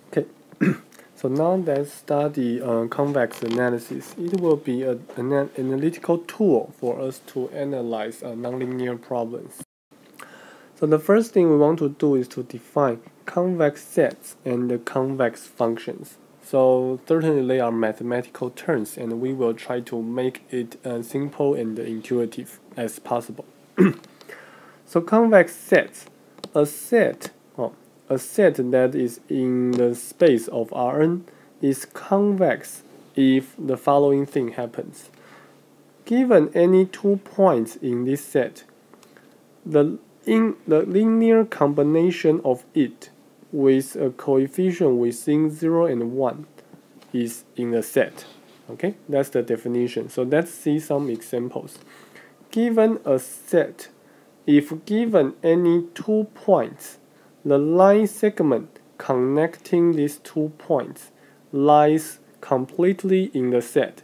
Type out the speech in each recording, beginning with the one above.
Okay, so now let's study convex analysis. It will be an analytical tool for us to analyze nonlinear problems. So the first thing we want to do is to define convex sets and the convex functions. So certainly they are mathematical terms, and we will try to make it simple and intuitive as possible. So convex sets, a set that is in the space of Rn is convex if the following thing happens. Given any 2 points in this set, the linear combination of it with a coefficient within 0 and 1 is in the set. Okay, that's the definition. So let's see some examples. Given a set, if given any 2 points, the line segment connecting these 2 points lies completely in the set,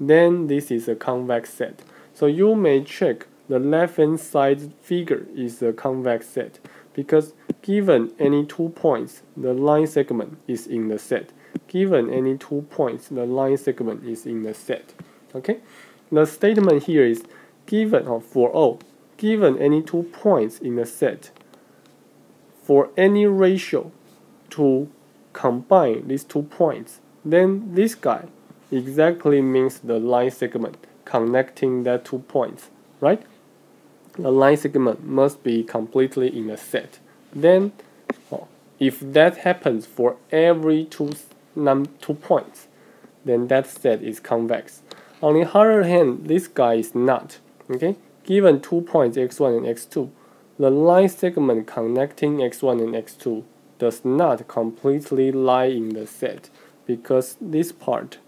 then this is a convex set. So you may check the left-hand side figure is a convex set because given any 2 points, the line segment is in the set. Given any 2 points, the line segment is in the set. Okay, the statement here is given for O, given any 2 points in the set, for any ratio to combine these 2 points, then this guy exactly means the line segment connecting that 2 points, right? The line segment must be completely in a set. Then, if that happens for every two points, then that set is convex. On the other hand, this guy is not. Okay, given 2 points x1 and x2, the line segment connecting x1 and x2 does not completely lie in the set because this part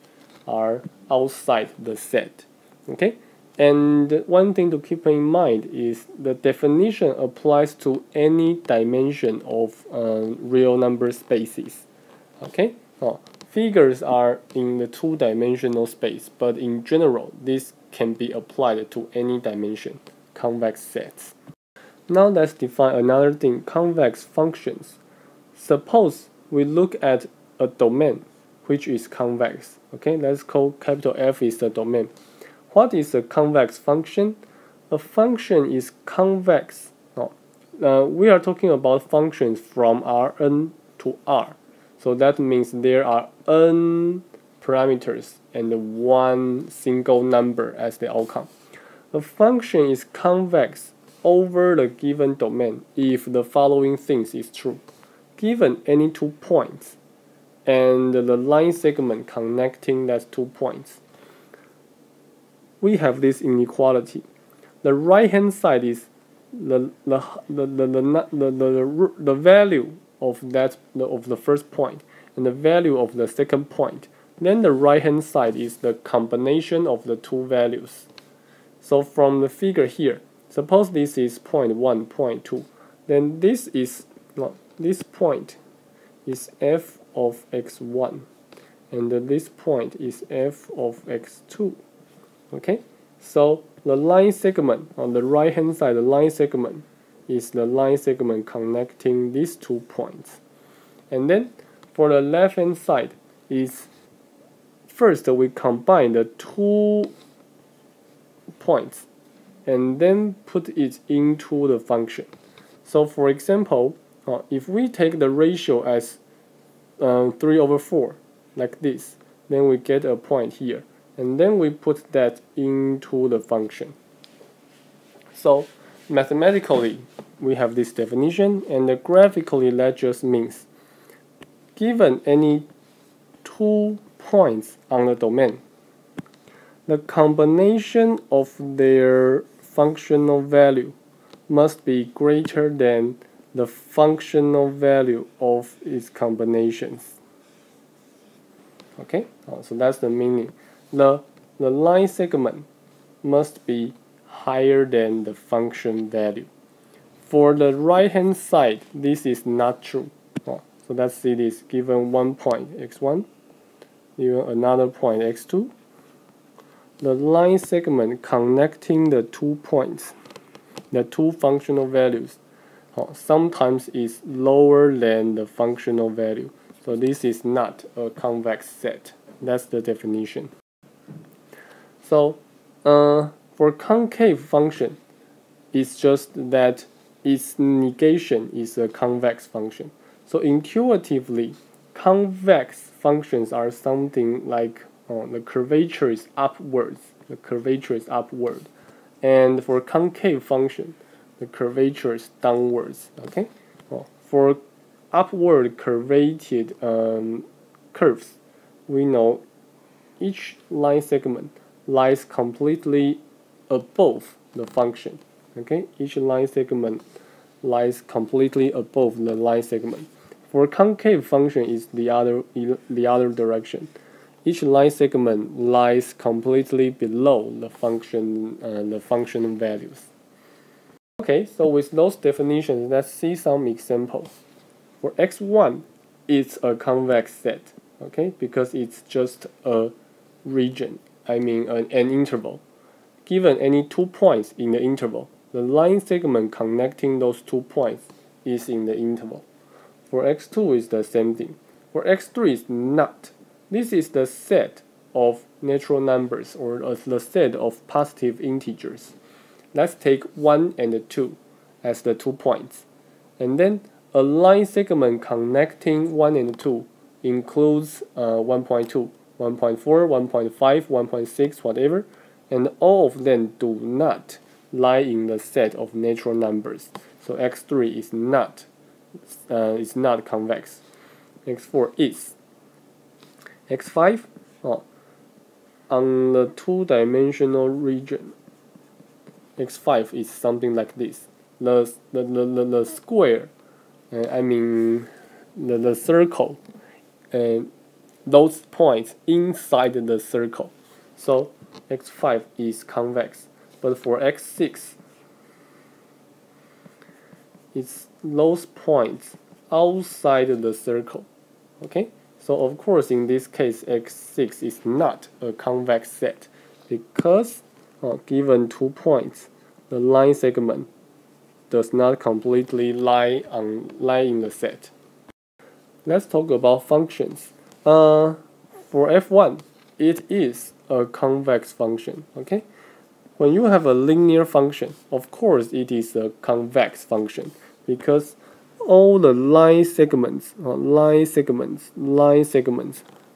are outside the set. Okay, and one thing to keep in mind is the definition applies to any dimension of real number spaces. Okay, figures are in the 2-dimensional space, but in general, this can be applied to any dimension, convex sets. Now let's define another thing, convex functions. Suppose we look at a domain which is convex. Okay, let's call capital F is the domain. What is a convex function? A function is convex. We are talking about functions from Rn to R. So that means there are n parameters and one single number as the outcome. A function is convex over the given domain if the following things is true. Given any 2 points and the line segment connecting that 2 points, we have this inequality. The right hand side is the value of the first point and the value of the second point. Then the right hand side is the combination of the two values. So from the figure here, suppose this is point 1, point 2, then this point is f of x1 and this point is f of x2. Okay, so the line segment on the right hand side, the line segment is the line segment connecting these 2 points. And then for the left hand side is first we combine the 2 points and then put it into the function. So for example, if we take the ratio as 3/4 like this, then we get a point here, and then we put that into the function. So mathematically we have this definition, and graphically that just means given any 2 points on the domain, the combination of their functional value must be greater than the functional value of its combinations. Okay, so that's the meaning. The line segment must be higher than the function value. For the right hand side, this is not true. So let's see this. Given one point x1, given another point x2, the line segment connecting the 2 points, the 2 functional values, sometimes is lower than the functional value. So this is not a convex set. That's the definition. So for concave function, it's just that its negation is a convex function. So intuitively, convex functions are something like the curvature is upwards. The curvature is upward. And for concave function, the curvature is downwards. Okay. Well, for upward curvated curves, we know each line segment lies completely above the function. Okay, each line segment lies completely above the line segment. For concave function is the other direction. Each line segment lies completely below the function values. Okay, so with those definitions, let's see some examples. For x1, it's a convex set. Okay, because it's just a region. I mean an interval. Given any 2 points in the interval, the line segment connecting those 2 points is in the interval. For x2 is the same thing. For x3 is not. This is the set of natural numbers or the set of positive integers. Let's take 1 and 2 as the 2 points. And then a line segment connecting 1 and 2 includes 1.2, 1.4, 1.5, 1.6, whatever, and all of them do not lie in the set of natural numbers. So x3 is not convex. x4 is. x5, on the two-dimensional region, x5 is something like this. The square, I mean the circle, and those points inside the circle. So x5 is convex. But for x6, it's those points outside the circle. Okay? So of course in this case x6 is not a convex set because given 2 points, the line segment does not completely lie in the set. Let's talk about functions. For f1, it is a convex function. Okay? When you have a linear function, of course it is a convex function because all the line segments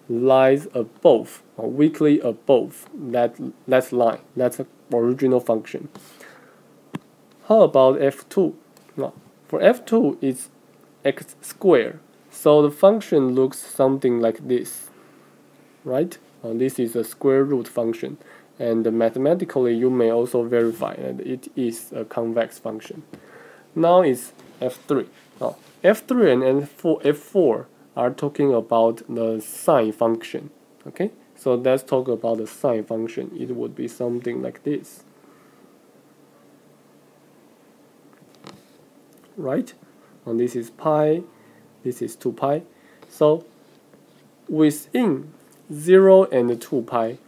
lies above or weakly above that line. That's an original function. How about f2? No, for f2 it's x squared. So the function looks something like this, right? This is a square root function. And mathematically, you may also verify that it is a convex function. Now it's f3. Now, f3 and f4 are talking about the sine function. Okay, so let's talk about the sine function. It would be something like this, right? And this is pi. This is 2 pi. So within 0 and 2 pi.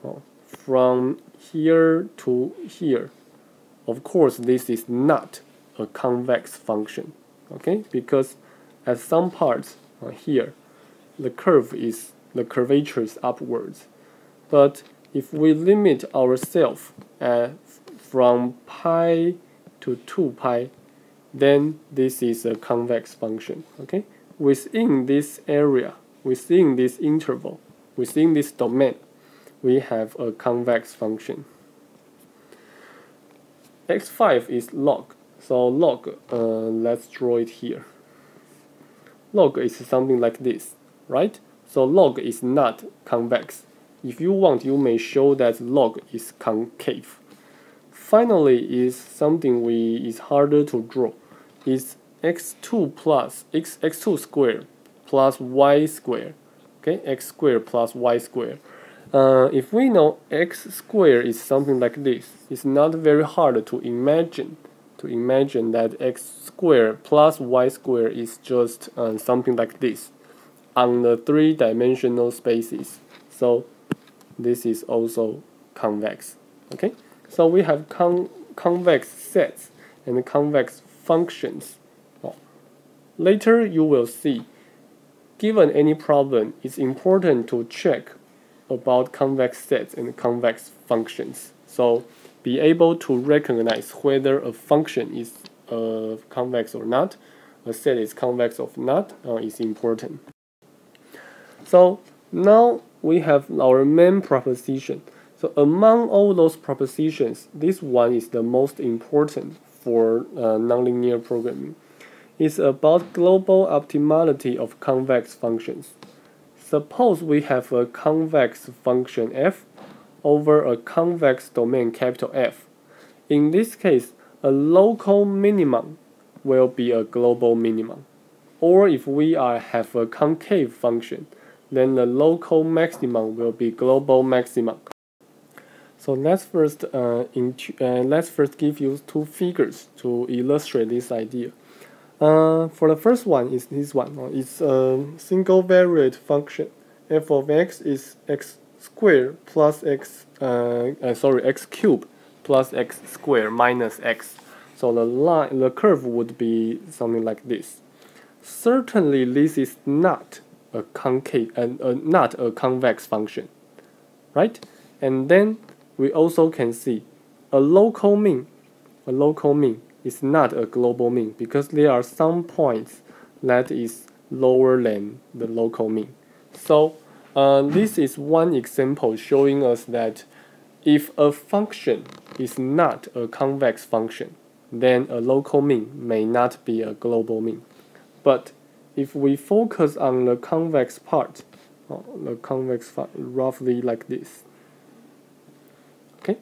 From here to here, of course this is not a convex function, okay? Because at some parts here, the curvature is upwards. But if we limit ourselves from pi to 2 pi, then this is a convex function, okay? Within this area, within this interval, within this domain, we have a convex function. x5 is log. So log, let's draw it here. Log is something like this, right? So log is not convex. If you want, you may show that log is concave. Finally, is something is harder to draw. Is x2 plus x2 squared plus y squared. Okay, x squared plus y squared. If we know x squared is something like this, it's not very hard to imagine that x squared plus y squared is just something like this on the 3-dimensional spaces. So this is also convex. Okay, so we have convex sets and convex functions. Later you will see given any problem, it's important to check about convex sets and convex functions. So be able to recognize whether a function is convex or not, a set is convex or not, is important. So now we have our main proposition. So among all those propositions, this one is the most important for nonlinear programming. It's about global optimality of convex functions. Suppose we have a convex function f over a convex domain capital F. In this case, a local minimum will be a global minimum. Or if we have a concave function, then the local maximum will be global maximum. So let's first give you two figures to illustrate this idea. For the first one is this one. It's a single variate function. F of x is x squared plus x cubed plus x squared minus x. So the curve would be something like this. Certainly, this is not a concave and not a convex function, right? And then we also can see a local mean is not a global mean because there are some points that is lower than the local mean. So this is one example showing us that if a function is not a convex function, then a local mean may not be a global mean. But if we focus on the convex part, roughly like this. Okay,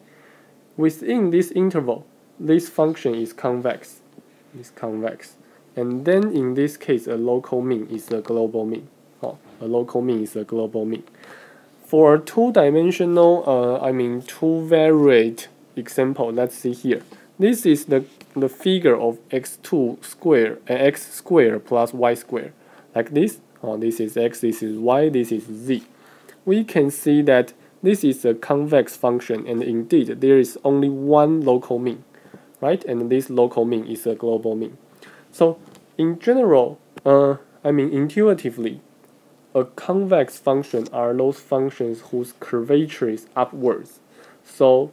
within this interval, this function is convex. And then in this case, a local mean is a global mean. A local mean is a global mean. For a two-dimensional, two variate example, let's see here. This is the figure of x2 squared and x squared plus y squared. Like this. This is x, this is y, this is z. We can see that this is a convex function, and indeed there is only one local mean, right? And this local mean is a global mean. So in general, intuitively, a convex function are those functions whose curvature is upwards. So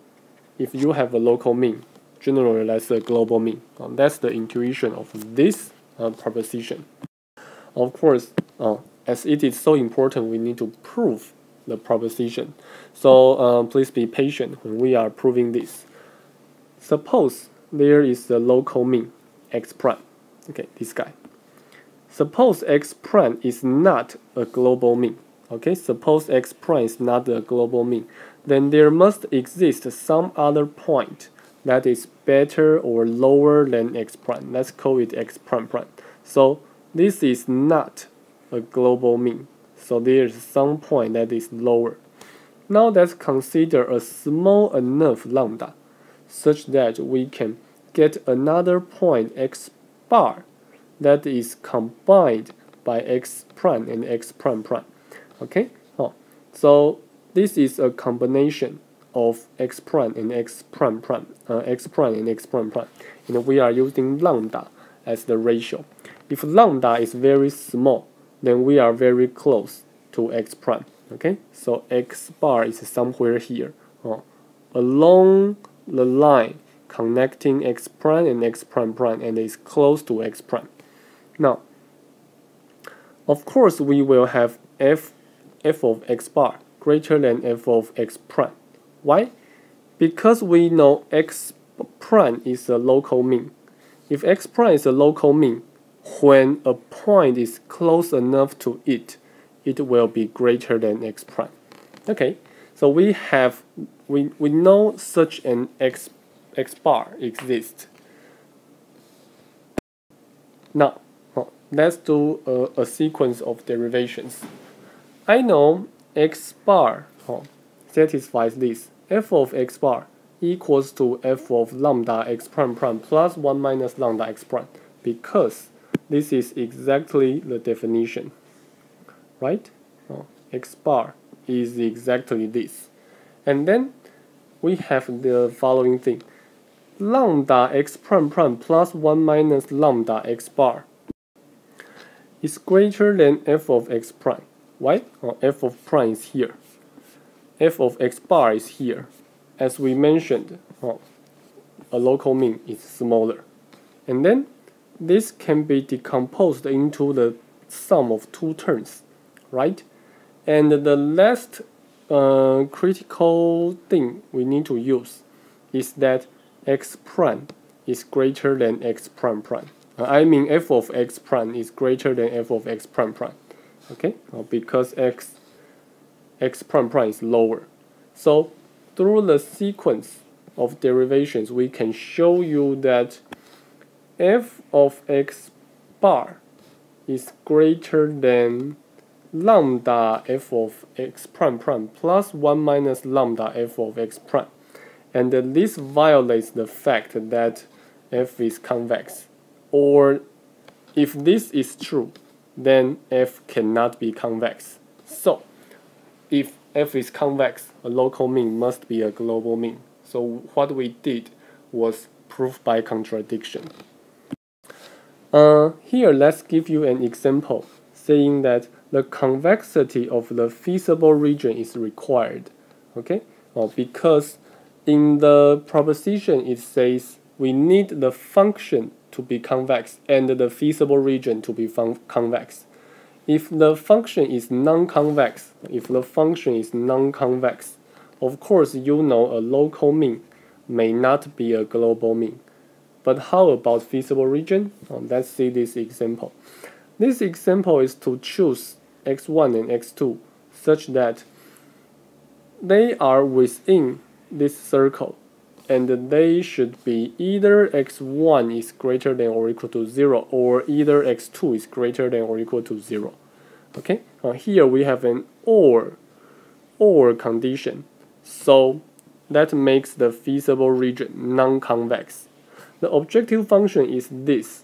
if you have a local mean, generally that's a global mean. That's the intuition of this proposition. Of course, as it is so important, we need to prove the proposition. So please be patient when we are proving this. Suppose there is a local mean, x prime. Okay, this guy. Suppose x prime is not a global mean. Okay, suppose x prime is not a global mean. Then there must exist some other point that is better or lower than x prime. Let's call it x prime prime. So this is not a global mean. So there is some point that is lower. Now let's consider a small enough lambda such that we can get another point x bar that is combined by x prime and x prime prime. Okay? So this is a combination of x prime and x prime prime, x prime and x prime prime. And we are using lambda as the ratio. If lambda is very small, then we are very close to x prime. Okay? So x bar is somewhere here, along the line connecting x prime and x prime prime, and is close to x prime. Now, of course, we will have f of x bar greater than f of x prime. Why? Because we know x prime is a local mean. If x prime is a local mean, when a point is close enough to it, it will be greater than x prime. Okay, so we know such an x bar exists. Now, let's do a sequence of derivations. I know x bar satisfies this. F of x bar equals to f of lambda x prime prime plus 1 minus lambda x prime, because this is exactly the definition, right? X bar is exactly this. And then we have the following thing. Lambda x prime prime plus 1 minus lambda x bar is greater than f of x prime. Why? F of prime is here. F of x bar is here. As we mentioned, a local mean is smaller. And then this can be decomposed into the sum of two terms, right? And the last critical thing we need to use is that x prime is greater than x prime prime. I mean f of x prime is greater than f of x prime prime. Okay, because x prime prime is lower. So through the sequence of derivations, we can show you that f of x bar is greater than lambda f of x prime prime plus 1 minus lambda f of x prime. And this violates the fact that f is convex. Or if this is true, then f cannot be convex. So if f is convex, a local mean must be a global mean. So what we did was proof by contradiction. Here, let's give you an example saying that the convexity of the feasible region is required. Okay, because in the proposition it says we need the function to be convex and the feasible region to be convex. If the function is non-convex, of course you know a local mean may not be a global mean. But how about feasible region? Let's see this example. This example is to choose x1 and x2 such that they are within this circle and they should be either x1 is greater than or equal to 0 or either x2 is greater than or equal to 0. Okay, here we have an or condition, so that makes the feasible region non-convex. The objective function is this.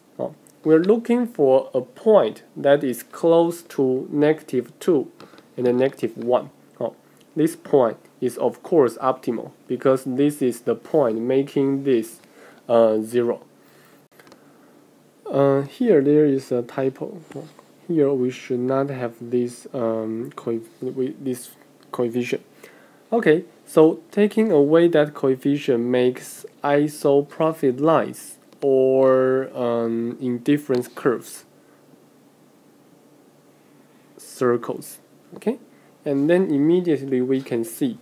We're looking for a point that is close to -2 and -1. This point is of course optimal because this is the point making this 0. Here there is a typo. Here we should not have this this coefficient. Okay, so taking away that coefficient makes isoprofit lines or indifference curves circles. Okay, and then immediately we can see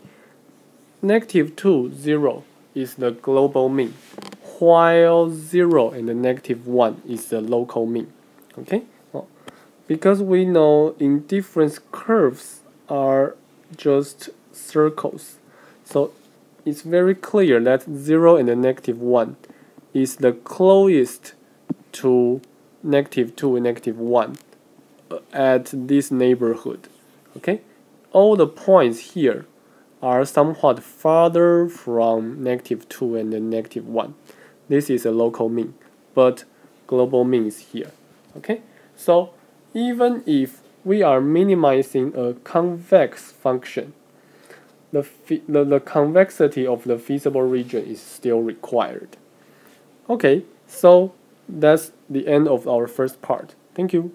-2, 0 is the global mean, while 0 and the -1 is the local mean. Okay, because we know indifference curves are just circles, so it's very clear that 0 and the -1 is the closest to -2 and -1 at this neighborhood. Okay, all the points here are somewhat farther from -2 and the -1. This is a local mean, but global mean is here. Okay, so even if we are minimizing a convex function, the convexity of the feasible region is still required. Okay, so that's the end of our first part. Thank you.